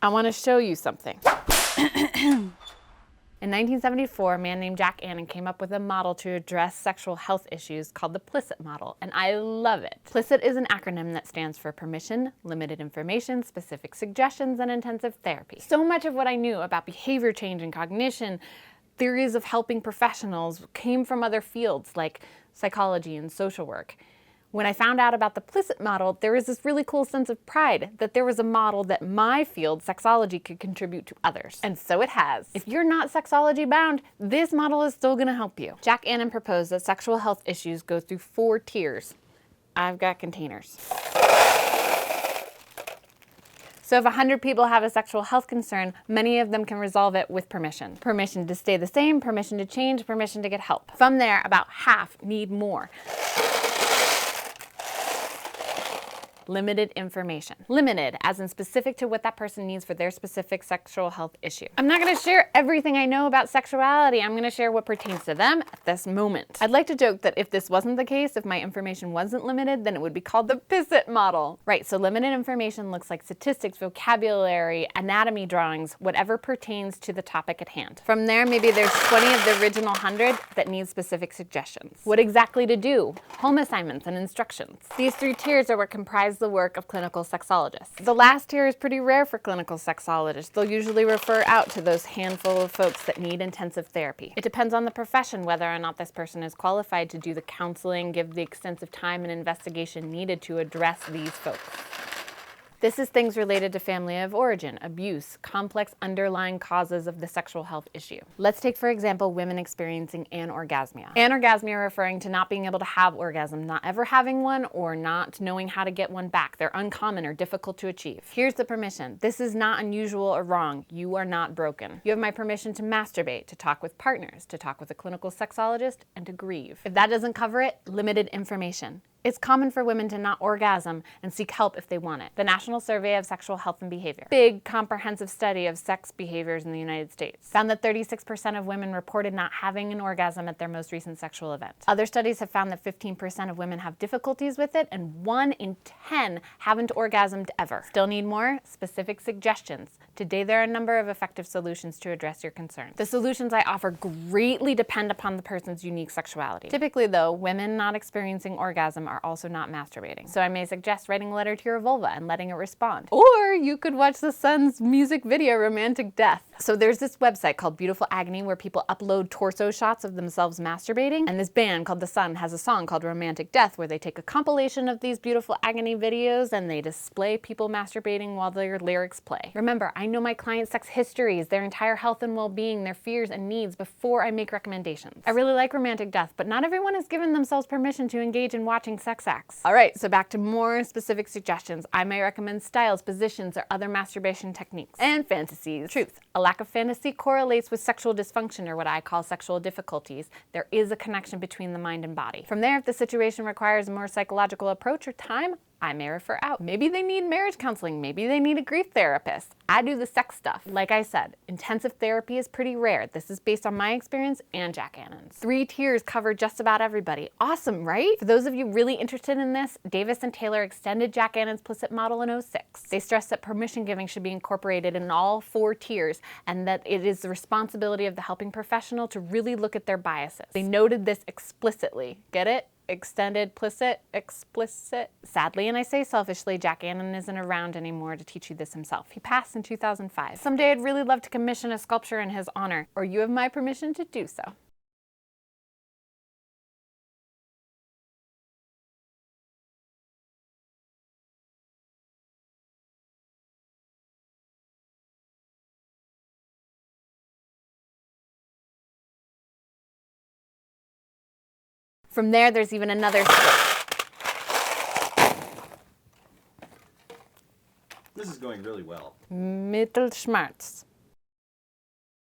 I want to show you something. In 1974, a man named Jack Annan came up with a model to address sexual health issues called the PLISSIT Model, and I love it. PLISSIT is an acronym that stands for permission, limited information, specific suggestions, and intensive therapy. So much of what I knew about behavior change and cognition, theories of helping professionals, came from other fields like psychology and social work. When I found out about the PLISSIT model, there was this really cool sense of pride that there was a model that my field, sexology, could contribute to others. And so it has. If you're not sexology bound, this model is still gonna help you. Jack Annan proposed that sexual health issues go through 4 tiers. I've got containers. So if 100 people have a sexual health concern, many of them can resolve it with permission. Permission to stay the same, permission to change, permission to get help. From there, about half need more. Limited information. Limited, as in specific to what that person needs for their specific sexual health issue. I'm not gonna share everything I know about sexuality. I'm gonna share what pertains to them at this moment. I'd like to joke that if this wasn't the case, if my information wasn't limited, then it would be called the PLISSIT model. Right, so limited information looks like statistics, vocabulary, anatomy drawings, whatever pertains to the topic at hand. From there, maybe there's 20 of the original 100 that need specific suggestions. What exactly to do, home assignments, and instructions. These 3 tiers are what comprise the work of clinical sexologists. The last tier is pretty rare for clinical sexologists. They'll usually refer out to those handful of folks that need intensive therapy. It depends on the profession whether or not this person is qualified to do the counseling, give the extensive time and investigation needed to address these folks. This is things related to family of origin, abuse, complex underlying causes of the sexual health issue. Let's take, for example, women experiencing anorgasmia. Anorgasmia referring to not being able to have orgasm, not ever having one, or not knowing how to get one back. They're uncommon or difficult to achieve. Here's the permission. This is not unusual or wrong. You are not broken. You have my permission to masturbate, to talk with partners, to talk with a clinical sexologist, and to grieve. If that doesn't cover it, limited information. It's common for women to not orgasm and seek help if they want it. The National Survey of Sexual Health and Behavior, big comprehensive study of sex behaviors in the United States, found that 36% of women reported not having an orgasm at their most recent sexual event. Other studies have found that 15% of women have difficulties with it, and 1 in 10 haven't orgasmed ever. Still need more? Specific suggestions. Today there are a number of effective solutions to address your concerns. The solutions I offer greatly depend upon the person's unique sexuality. Typically though, women not experiencing orgasm are also not masturbating. So I may suggest writing a letter to your vulva and letting it respond. Or you could watch the Sun's music video, Romantic Death. So there's this website called Beautiful Agony where people upload torso shots of themselves masturbating. And this band called The Sun has a song called Romantic Death where they take a compilation of these Beautiful Agony videos and they display people masturbating while their lyrics play. Remember, I know my clients' sex histories, their entire health and well-being, their fears and needs before I make recommendations. I really like Romantic Death, but not everyone has given themselves permission to engage in watching sex acts. All right, so back to more specific suggestions. I may recommend styles, positions, or other masturbation techniques. And fantasies. Truth. A lack of fantasy correlates with sexual dysfunction, or what I call sexual difficulties. There is a connection between the mind and body. From there, if the situation requires a more psychological approach or time, I may refer out. Maybe they need marriage counseling. Maybe they need a grief therapist. I do the sex stuff. Like I said, intensive therapy is pretty rare. This is based on my experience and Jack Annan's. 3 tiers cover just about everybody. Awesome, right? For those of you really interested in this, Davis and Taylor extended Jack Annan's PLISSIT model in 2006. They stressed that permission giving should be incorporated in all 4 tiers and that it is the responsibility of the helping professional to really look at their biases. They noted this explicitly. Get it? Extended, PLISSIT, explicit. Sadly, and I say selfishly, Jack Annan isn't around anymore to teach you this himself. He passed in 2005. Someday I'd really love to commission a sculpture in his honor, or you have my permission to do so. From there, there's even another. This is going really well. Mittelschmerz.